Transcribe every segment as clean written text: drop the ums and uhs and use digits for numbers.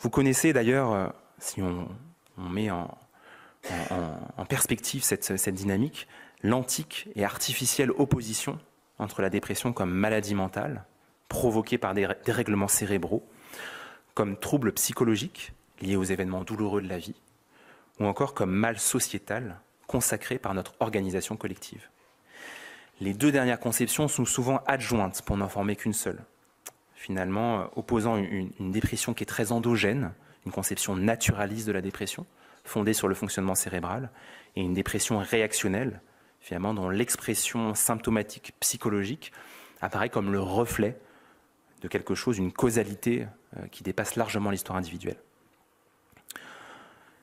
Vous connaissez d'ailleurs, si on met en perspective cette dynamique, l'antique et artificielle opposition entre la dépression comme maladie mentale, provoquée par des dérèglements cérébraux, comme trouble psychologique lié aux événements douloureux de la vie, ou encore comme mal sociétal consacré par notre organisation collective. Les deux dernières conceptions sont souvent adjointes pour n'en former qu'une seule, finalement opposant une dépression qui est très endogène, une conception naturaliste de la dépression, fondée sur le fonctionnement cérébral, et une dépression réactionnelle, finalement dont l'expression symptomatique psychologique apparaît comme le reflet de quelque chose, une causalité qui dépasse largement l'histoire individuelle.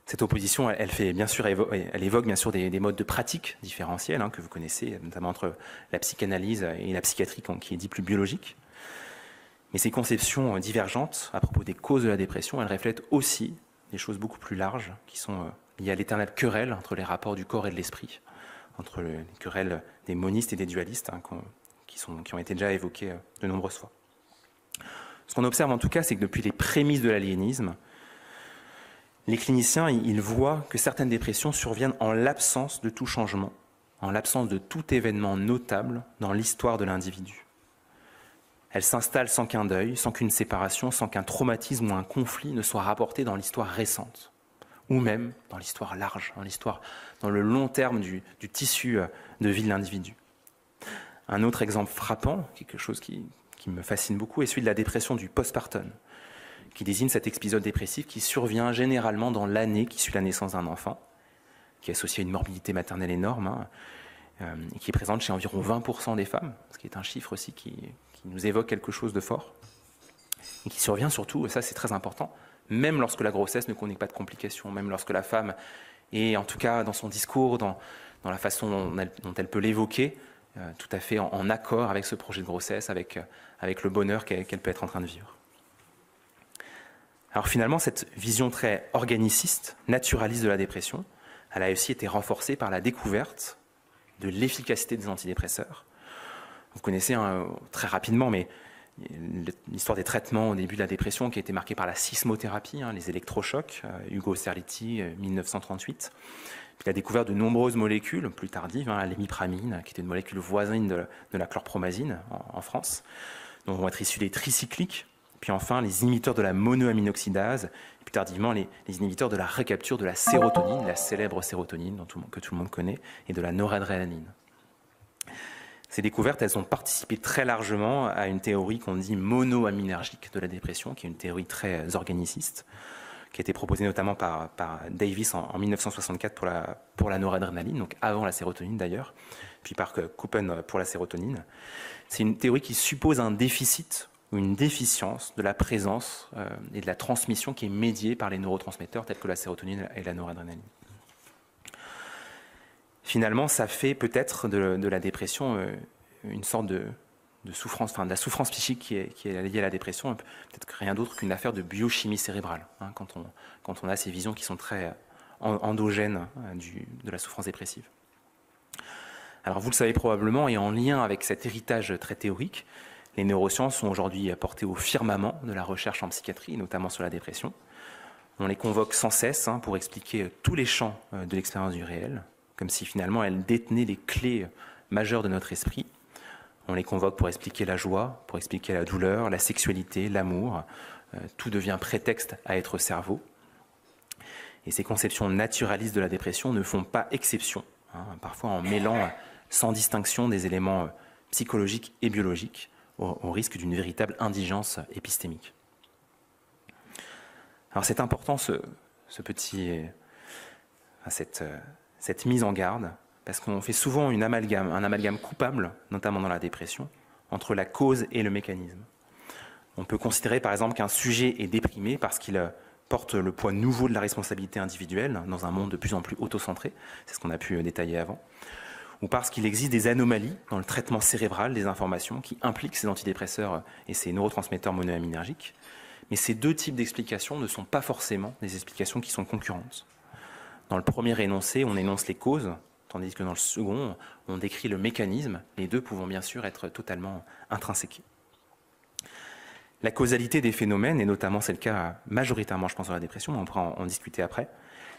Cette opposition, elle évoque bien sûr des modes de pratique différentiels que vous connaissez, notamment entre la psychanalyse et la psychiatrie qui est dit plus biologique. Mais ces conceptions divergentes à propos des causes de la dépression, elles reflètent aussi des choses beaucoup plus larges qui sont liées à l'éternelle querelle entre les rapports du corps et de l'esprit, entre les querelles des monistes et des dualistes qui ont été déjà évoquées de nombreuses fois. Ce qu'on observe en tout cas, c'est que depuis les prémices de l'aliénisme, les cliniciens, ils voient que certaines dépressions surviennent en l'absence de tout changement, en l'absence de tout événement notable dans l'histoire de l'individu. Elles s'installent sans qu'un deuil, sans qu'une séparation, sans qu'un traumatisme ou un conflit ne soit rapporté dans l'histoire récente, ou même dans l'histoire large, dans le long terme du tissu de vie de l'individu. Un autre exemple frappant, quelque chose qui me fascine beaucoup, est celui de la dépression du postpartum, qui désigne cet épisode dépressif qui survient généralement dans l'année qui suit la naissance d'un enfant, qui est associé à une morbidité maternelle énorme, et qui est présente chez environ 20% des femmes, ce qui est un chiffre aussi qui nous évoque quelque chose de fort, et qui survient surtout, et ça c'est très important, même lorsque la grossesse ne connaît pas de complications, même lorsque la femme est, en tout cas dans son discours, dans la façon dont elle peut l'évoquer, tout à fait en accord avec ce projet de grossesse, avec le bonheur qu'elle peut être en train de vivre. Alors finalement, cette vision très organiciste, naturaliste de la dépression, elle a aussi été renforcée par la découverte de l'efficacité des antidépresseurs. Vous connaissez très rapidement, mais l'histoire des traitements au début de la dépression qui a été marquée par la sismothérapie, les électrochocs, Hugo Serliti, 1938. Puis la découverte de nombreuses molécules plus tardives, l'hémipramine, qui était une molécule voisine de la chlorpromazine en France, dont vont être issus les tricycliques. Puis enfin, les inhibiteurs de la monoaminoxydase, et plus tardivement, les inhibiteurs de la récapture de la sérotonine, la célèbre sérotonine que tout le monde connaît, et de la noradrénaline. Ces découvertes, elles ont participé très largement à une théorie qu'on dit monoaminergique de la dépression, qui est une théorie très organiciste, qui a été proposée notamment par Davis en 1964 pour la noradrénaline, donc avant la sérotonine d'ailleurs, puis par Köppen pour la sérotonine. C'est une théorie qui suppose un déficit ou une déficience de la présence et de la transmission qui est médiée par les neurotransmetteurs tels que la sérotonine et la noradrénaline. Finalement, ça fait peut-être de la dépression une sorte de souffrance, de la souffrance psychique qui est liée à la dépression, peut-être rien d'autre qu'une affaire de biochimie cérébrale, quand on a ces visions qui sont très endogènes de la souffrance dépressive. Alors vous le savez probablement, et en lien avec cet héritage très théorique, les neurosciences sont aujourd'hui portées au firmament de la recherche en psychiatrie, notamment sur la dépression. On les convoque sans cesse pour expliquer tous les champs de l'expérience du réel, comme si finalement elles détenaient les clés majeures de notre esprit. On les convoque pour expliquer la joie, pour expliquer la douleur, la sexualité, l'amour. Tout devient prétexte à être cerveau. Et ces conceptions naturalistes de la dépression ne font pas exception, parfois en mêlant sans distinction des éléments psychologiques et biologiques, au risque d'une véritable indigence épistémique. Alors c'est important cette mise en garde, parce qu'on fait souvent un amalgame coupable, notamment dans la dépression, entre la cause et le mécanisme. On peut considérer par exemple qu'un sujet est déprimé parce qu'il porte le poids nouveau de la responsabilité individuelle dans un monde de plus en plus autocentré, c'est ce qu'on a pu détailler avant, ou parce qu'il existe des anomalies dans le traitement cérébral des informations qui impliquent ces antidépresseurs et ces neurotransmetteurs monoaminergiques. Mais ces deux types d'explications ne sont pas forcément des explications qui sont concurrentes. Dans le premier énoncé, on énonce les causes, tandis que dans le second, on décrit le mécanisme, les deux pouvant bien sûr être totalement intrinsèques. La causalité des phénomènes, et notamment c'est le cas majoritairement, je pense, dans la dépression, on pourra en discuter après,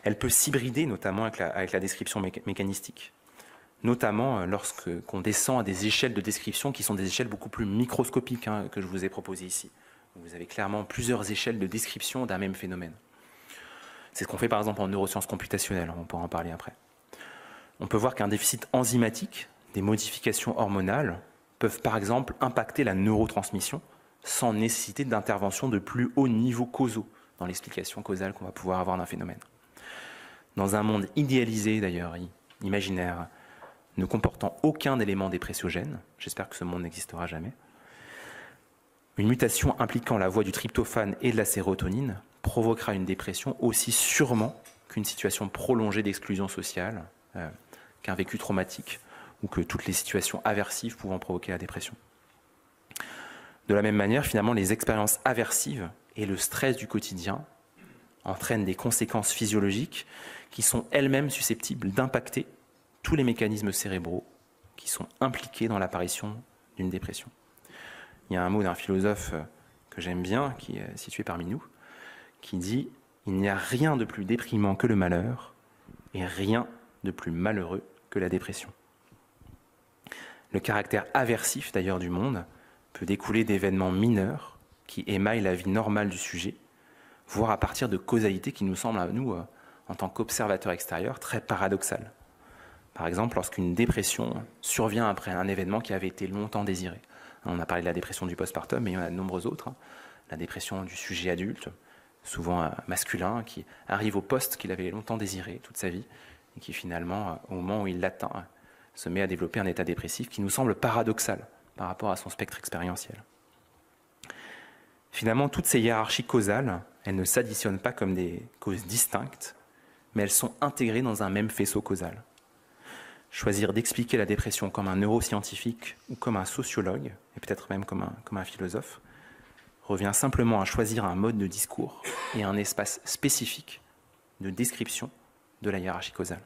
elle peut s'hybrider notamment avec la description mécanistique. Notamment lorsqu'on descend à des échelles de description qui sont des échelles beaucoup plus microscopiques que je vous ai proposées ici. Vous avez clairement plusieurs échelles de description d'un même phénomène. C'est ce qu'on fait par exemple en neurosciences computationnelles, on pourra en parler après. On peut voir qu'un déficit enzymatique, des modifications hormonales, peuvent par exemple impacter la neurotransmission sans nécessiter d'intervention de plus hauts niveaux causaux dans l'explication causale qu'on va pouvoir avoir d'un phénomène. Dans un monde idéalisé d'ailleurs, imaginaire, ne comportant aucun élément dépressiogène, j'espère que ce monde n'existera jamais, une mutation impliquant la voie du tryptophane et de la sérotonine provoquera une dépression aussi sûrement qu'une situation prolongée d'exclusion sociale, qu'un vécu traumatique ou que toutes les situations aversives pouvant provoquer la dépression. De la même manière, finalement, les expériences aversives et le stress du quotidien entraînent des conséquences physiologiques qui sont elles-mêmes susceptibles d'impacter tous les mécanismes cérébraux qui sont impliqués dans l'apparition d'une dépression. Il y a un mot d'un philosophe que j'aime bien, qui est situé parmi nous, qui dit « Il n'y a rien de plus déprimant que le malheur et rien de plus malheureux que la dépression ». Le caractère aversif d'ailleurs du monde peut découler d'événements mineurs qui émaillent la vie normale du sujet, voire à partir de causalités qui nous semblent à nous, en tant qu'observateurs extérieurs, très paradoxales. Par exemple, lorsqu'une dépression survient après un événement qui avait été longtemps désiré. On a parlé de la dépression du postpartum, mais il y en a de nombreux autres. La dépression du sujet adulte, souvent masculin, qui arrive au poste qu'il avait longtemps désiré toute sa vie, et qui finalement, au moment où il l'atteint, se met à développer un état dépressif qui nous semble paradoxal par rapport à son spectre expérientiel. Finalement, toutes ces hiérarchies causales, elles ne s'additionnent pas comme des causes distinctes, mais elles sont intégrées dans un même faisceau causal. Choisir d'expliquer la dépression comme un neuroscientifique ou comme un sociologue, et peut-être même comme un philosophe, revient simplement à choisir un mode de discours et un espace spécifique de description de la hiérarchie causale.